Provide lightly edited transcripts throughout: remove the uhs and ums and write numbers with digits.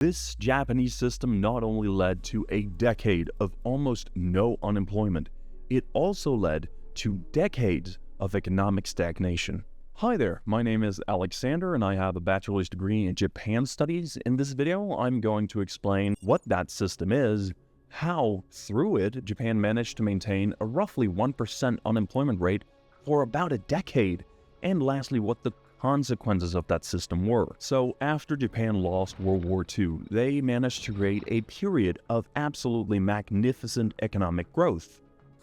This Japanese system not only led to a decade of almost no unemployment, it also led to decades of economic stagnation. Hi there, my name is Alexander and I have a bachelor's degree in Japan studies. In this video, I'm going to explain what that system is, how through it Japan managed to maintain a roughly 1% unemployment rate for about a decade, and lastly what the consequences of that system were. So after Japan lost World War II, they managed to create a period of absolutely magnificent economic growth,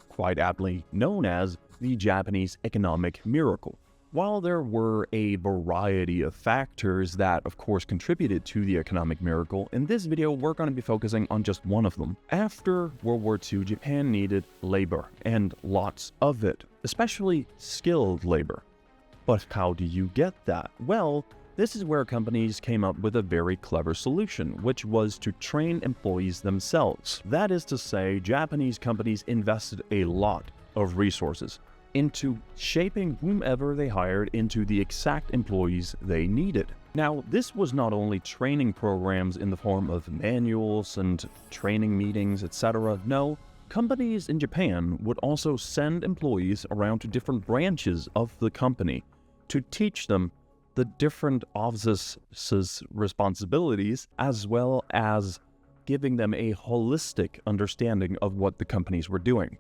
quite aptly known as the Japanese economic miracle. While there were a variety of factors that of course contributed to the economic miracle, in this video we're going to be focusing on just one of them. After World War II, Japan needed labor, and lots of it, especially skilled labor. But how do you get that? Well, this is where companies came up with a very clever solution, which was to train employees themselves. That is to say, Japanese companies invested a lot of resources into shaping whomever they hired into the exact employees they needed. Now, this was not only training programs in the form of manuals and training meetings, etc. No, companies in Japan would also send employees around to different branches of the company to teach them the different offices' responsibilities, as well as giving them a holistic understanding of what the companies were doing.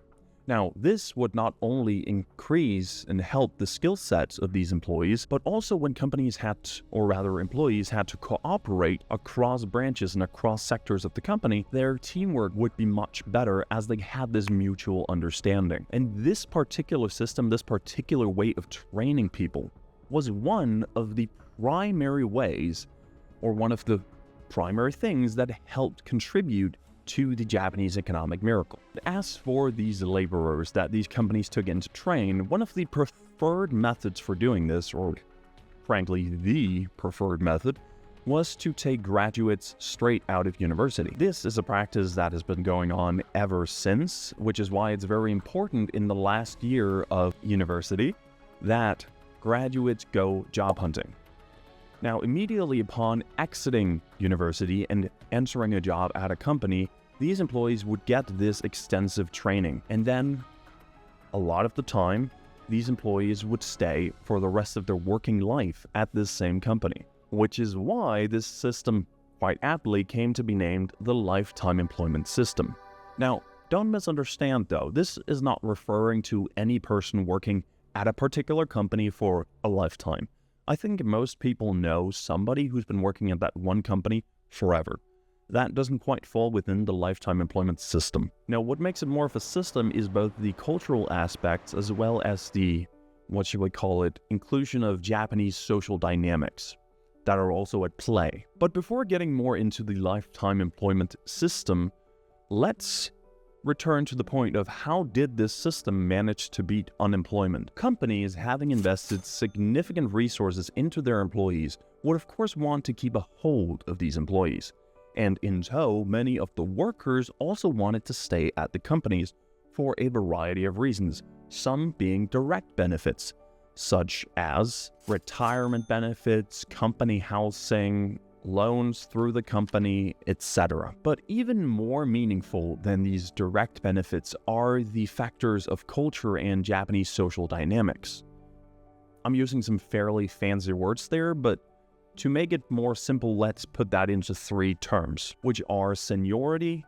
Now, this would not only increase and help the skill sets of these employees, but also when companies had, or rather employees had to cooperate across branches and across sectors of the company, their teamwork would be much better as they had this mutual understanding. And this particular system, this particular way of training people, was one of the primary ways, or one of the primary things that helped contribute to the Japanese economic miracle. As for these laborers that these companies took in to train, one of the preferred methods for doing this, or frankly the preferred method, was to take graduates straight out of university. This is a practice that has been going on ever since, which is why it's very important in the last year of university that graduates go job hunting. Now, immediately upon exiting university and entering a job at a company, these employees would get this extensive training. And then, a lot of the time, these employees would stay for the rest of their working life at this same company. Which is why this system, quite aptly, came to be named the Lifetime Employment System. Now, don't misunderstand though, this is not referring to any person working at a particular company for a lifetime. I think most people know somebody who's been working at that one company forever. That doesn't quite fall within the lifetime employment system. Now, what makes it more of a system is both the cultural aspects as well as the, what should we call it, inclusion of Japanese social dynamics that are also at play. But before getting more into the lifetime employment system, let's return to the point of how did this system manage to beat unemployment. Companies, having invested significant resources into their employees, would of course want to keep a hold of these employees. And in tow, many of the workers also wanted to stay at the companies for a variety of reasons, some being direct benefits, such as retirement benefits, company housing, loans through the company, etc. But even more meaningful than these direct benefits are the factors of culture and Japanese social dynamics. I'm using some fairly fancy words there, but to make it more simple, let's put that into three terms, which are seniority,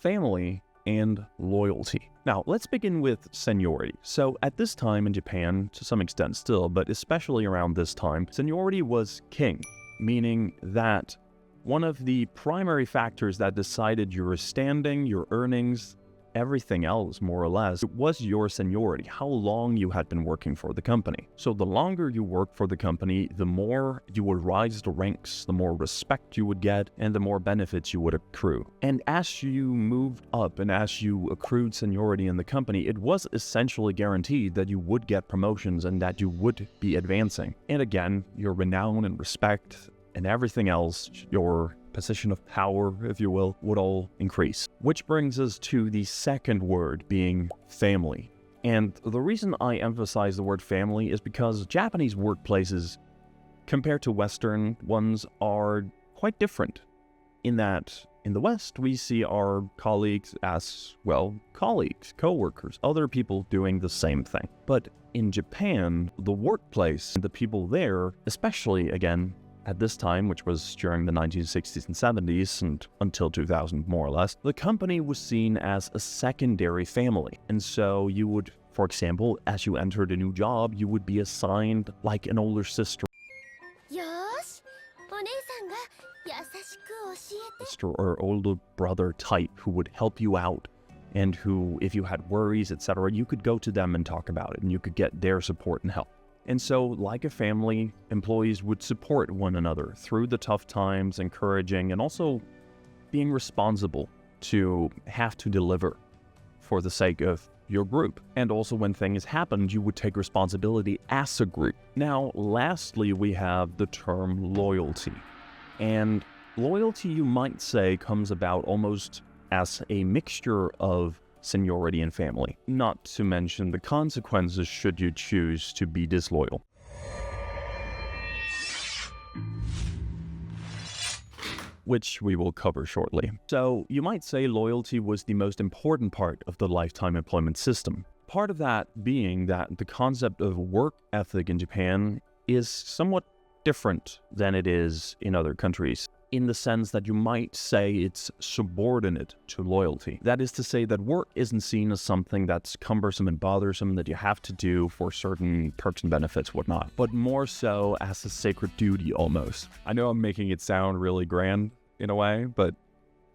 family, and loyalty. Now, let's begin with seniority. So at this time in Japan, to some extent still, but especially around this time, seniority was king. Meaning that one of the primary factors that decided your standing, your earnings, everything else more or less, was your seniority, how long you had been working for the company. So the longer you worked for the company, the more you would rise the ranks, the more respect you would get, and the more benefits you would accrue. And as you moved up and as you accrued seniority in the company, it was essentially guaranteed that you would get promotions and that you would be advancing. And again, your renown and respect and everything else, your position of power, if you will, would all increase. Which brings us to the second word, being family. And the reason I emphasize the word family is because Japanese workplaces, compared to Western ones, are quite different. in that in the West, we see our colleagues as, well, colleagues, co-workers, other people doing the same thing. But in Japan, the workplace, the people there, especially, again, at this time, which was during the 1960s and 70s and until 2000 more or less, the company was seen as a secondary family. And so you would, for example, as you entered a new job, you would be assigned like an older sister or older brother type who would help you out, and who, if you had worries, etc., you could go to them and talk about it, and you could get their support and help. And so, like a family, employees would support one another through the tough times, encouraging and also being responsible to have to deliver for the sake of your group. And also when things happened, you would take responsibility as a group. Now, lastly, we have the term loyalty. And loyalty, you might say, comes about almost as a mixture of seniority and family, not to mention the consequences should you choose to be disloyal. Which we will cover shortly. So you might say loyalty was the most important part of the lifetime employment system. Part of that being that the concept of work ethic in Japan is somewhat different than it is in other countries, in the sense that you might say it's subordinate to loyalty. That is to say that work isn't seen as something that's cumbersome and bothersome that you have to do for certain perks and benefits, whatnot, but more so as a sacred duty almost. I know I'm making it sound really grand in a way, but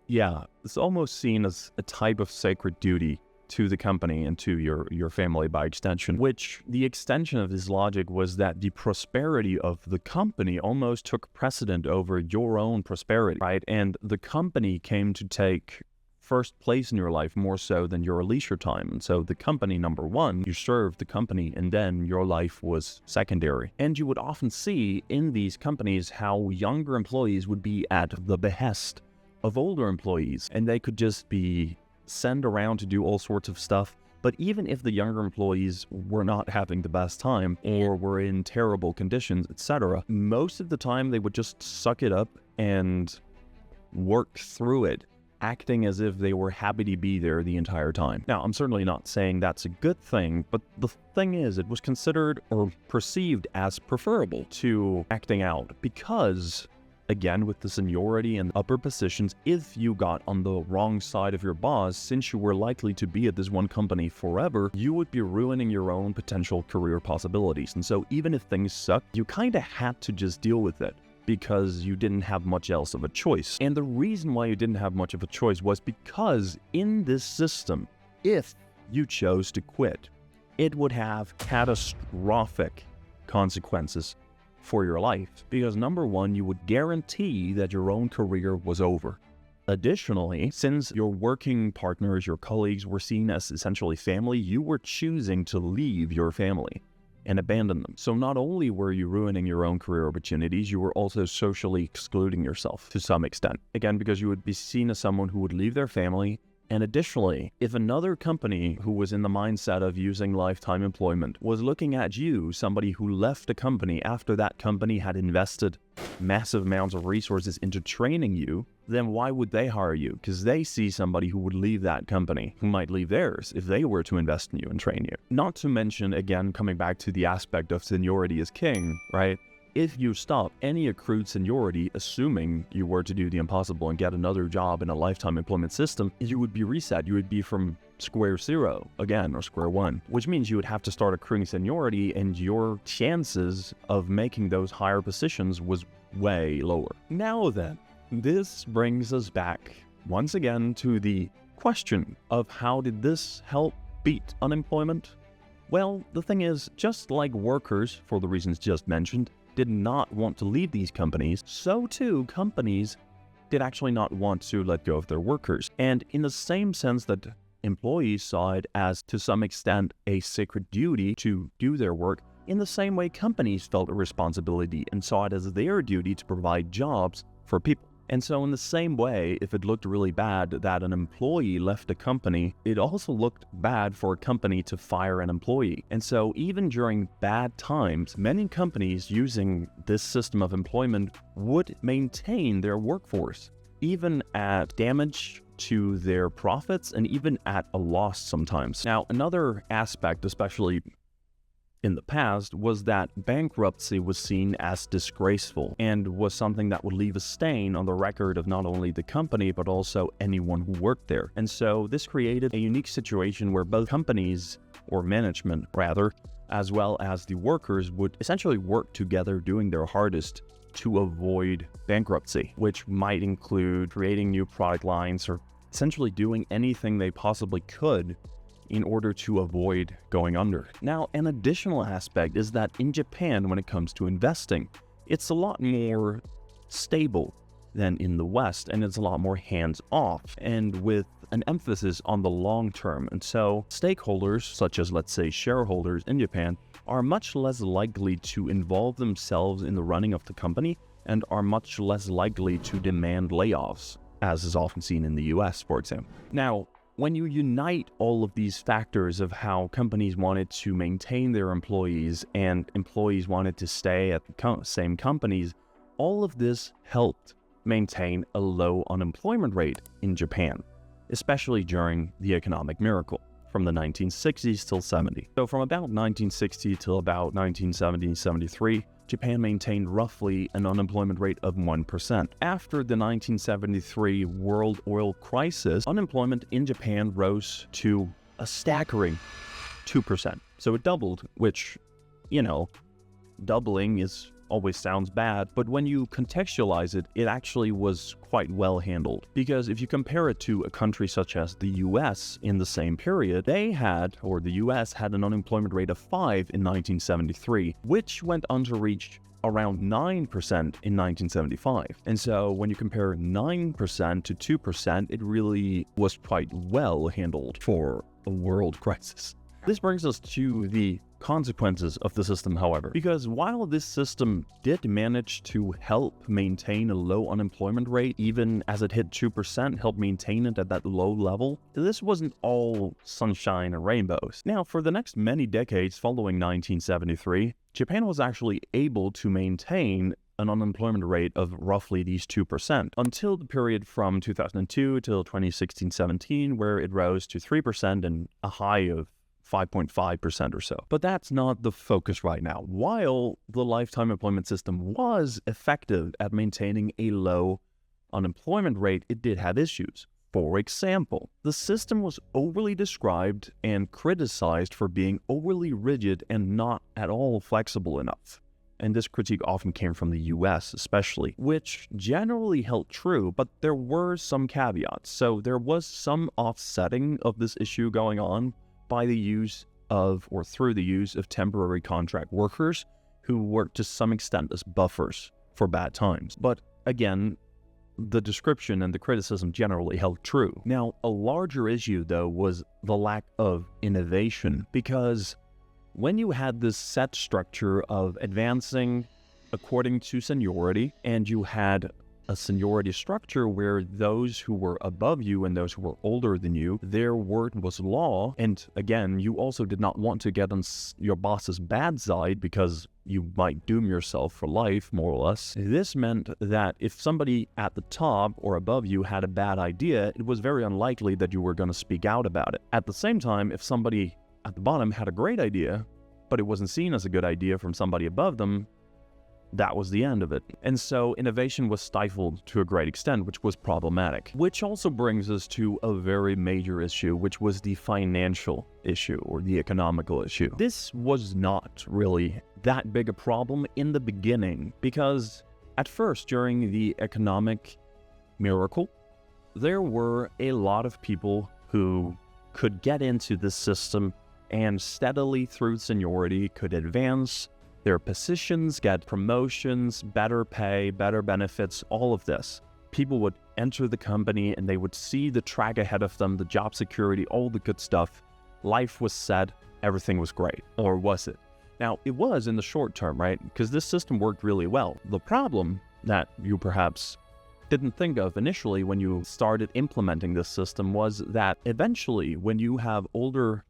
yeah, it's almost seen as a type of sacred duty to the company and to your family by extension, which the extension of this logic was that the prosperity of the company almost took precedent over your own prosperity, right? And the company came to take first place in your life more so than your leisure time. And so the company, number one, you served the company, and then your life was secondary. And you would often see in these companies how younger employees would be at the behest of older employees, and they could just be sent around to do all sorts of stuff. But even if the younger employees were not having the best time or were in terrible conditions, etc., most of the time they would just suck it up and work through it, acting as if they were happy to be there the entire time. Now, I'm certainly not saying that's a good thing, but the thing is, it was considered or perceived as preferable to acting out because, again, with the seniority and upper positions, if you got on the wrong side of your boss, since you were likely to be at this one company forever, you would be ruining your own potential career possibilities. And so even if things sucked, you kind of had to just deal with it because you didn't have much else of a choice. And the reason why you didn't have much of a choice was because in this system, if you chose to quit, it would have catastrophic consequences for your life, because number one, you would guarantee that your own career was over. Additionally, since your working partners, your colleagues were seen as essentially family, you were choosing to leave your family and abandon them. So not only were you ruining your own career opportunities, you were also socially excluding yourself to some extent. Again, because you would be seen as someone who would leave their family. And additionally, if another company who was in the mindset of using lifetime employment was looking at you, somebody who left a company after that company had invested massive amounts of resources into training you, then why would they hire you? Because they see somebody who would leave that company, who might leave theirs if they were to invest in you and train you. Not to mention, again, coming back to the aspect of seniority is king, right? If you stop any accrued seniority, assuming you were to do the impossible and get another job in a lifetime employment system, you would be reset. You would be from square zero again, or square one, which means you would have to start accruing seniority, and your chances of making those higher positions was way lower. Now then, this brings us back once again to the question of how did this help beat unemployment? Well, the thing is, just like workers, for the reasons just mentioned, did not want to leave these companies, so too companies did actually not want to let go of their workers. And in the same sense that employees saw it as, to some extent, a sacred duty to do their work, in the same way companies felt a responsibility and saw it as their duty to provide jobs for people. And so in the same way, if it looked really bad that an employee left a company, it also looked bad for a company to fire an employee. And so even during bad times, many companies using this system of employment would maintain their workforce, even at damage to their profits and even at a loss sometimes. Now, another aspect, especially in the past, was that bankruptcy was seen as disgraceful and was something that would leave a stain on the record of not only the company, but also anyone who worked there. And so this created a unique situation where both companies, or management rather, as well as the workers would essentially work together doing their hardest to avoid bankruptcy, which might include creating new product lines or essentially doing anything they possibly could in order to avoid going under. Now, an additional aspect is that in Japan, when it comes to investing, it's a lot more stable than in the West, and it's a lot more hands-off and with an emphasis on the long term. And so stakeholders, such as let's say shareholders in Japan, are much less likely to involve themselves in the running of the company and are much less likely to demand layoffs, as is often seen in the US, for example. Now, when you unite all of these factors of how companies wanted to maintain their employees and employees wanted to stay at the same companies, all of this helped maintain a low unemployment rate in Japan, especially during the economic miracle from the 1960s till 70. So from about 1960 till about 1970-73, Japan maintained roughly an unemployment rate of 1%. After the 1973 world oil crisis, unemployment in Japan rose to a staggering 2%. So it doubled, which, doubling always sounds bad, but when you contextualize it, it actually was quite well handled. Because if you compare it to a country such as the US in the same period, the US had an unemployment rate of 5 in 1973, which went on to reach around 9% in 1975. And so when you compare 9% to 2%, it really was quite well handled for a world crisis. This brings us to the consequences of the system, however, because while this system did manage to help maintain a low unemployment rate, even as it hit 2%, help maintain it at that low level, this wasn't all sunshine and rainbows. Now, for the next many decades following 1973, Japan was actually able to maintain an unemployment rate of roughly these 2% until the period from 2002 till 2016-17, where it rose to 3% and a high of 5.5% or so. But that's not the focus right now. While the lifetime employment system was effective at maintaining a low unemployment rate, it did have issues. For example, the system was overly described and criticized for being overly rigid and not at all flexible enough. And this critique often came from the US especially, which generally held true, but there were some caveats. So there was some offsetting of this issue going on by the use of, or through the use of, temporary contract workers who worked to some extent as buffers for bad times. But again, the description and the criticism generally held true. Now, a larger issue, though, was the lack of innovation, because when you had this set structure of advancing according to seniority, and you had a seniority structure where those who were above you and those who were older than you, their word was law. And again, you also did not want to get on your boss's bad side because you might doom yourself for life, more or less. This meant that if somebody at the top or above you had a bad idea, it was very unlikely that you were going to speak out about it. At the same time, if somebody at the bottom had a great idea, but it wasn't seen as a good idea from somebody above them, that was the end of it. And so innovation was stifled to a great extent, which was problematic. Which also brings us to a very major issue, which was the financial issue or the economical issue. This was not really that big a problem in the beginning, because at first, during the economic miracle, there were a lot of people who could get into this system and steadily through seniority could advance their positions, get promotions, better pay, better benefits, all of this. People would enter the company and they would see the track ahead of them, the job security, all the good stuff. Life was set, everything was great. Or was it? Now, it was in the short term, right? Because this system worked really well. The problem that you perhaps didn't think of initially when you started implementing this system was that eventually, when you have older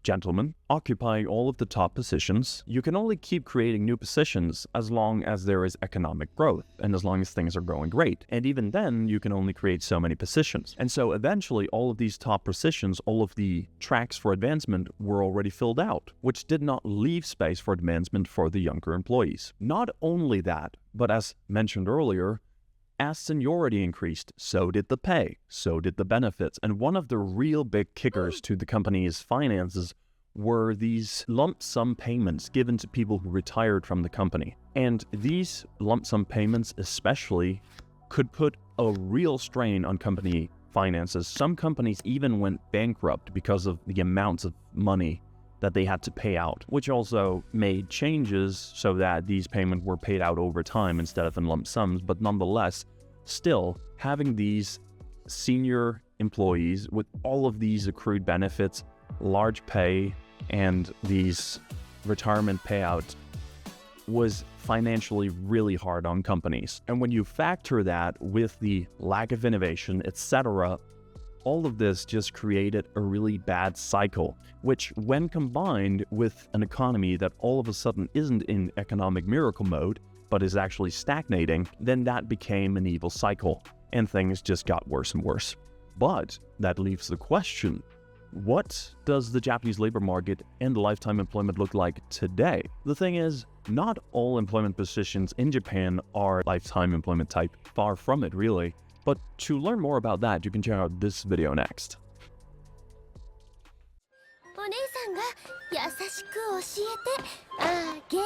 gentlemen, occupying all of the top positions. You can only keep creating new positions as long as there is economic growth and as long as things are going great. And even then, you can only create so many positions. And so eventually, all of these top positions, all of the tracks for advancement were already filled out, which did not leave space for advancement for the younger employees. Not only that, but as mentioned earlier, as seniority increased, so did the pay, so did the benefits. And one of the real big kickers to the company's finances were these lump sum payments given to people who retired from the company. And these lump sum payments especially could put a real strain on company finances. Some companies even went bankrupt because of the amounts of money that they had to pay out, which also made changes so that these payments were paid out over time instead of in lump sums. But nonetheless, still having these senior employees with all of these accrued benefits, large pay, and these retirement payouts was financially really hard on companies. And when you factor that with the lack of innovation, etc., all of this just created a really bad cycle, which when combined with an economy that all of a sudden isn't in economic miracle mode, but is actually stagnating, then that became an evil cycle, and things just got worse and worse. But that leaves the question, what does the Japanese labor market and lifetime employment look like today? The thing is, not all employment positions in Japan are lifetime employment type, far from it really. But to learn more about that, you can check out this video next. お姉さんが優しく教えてあげる。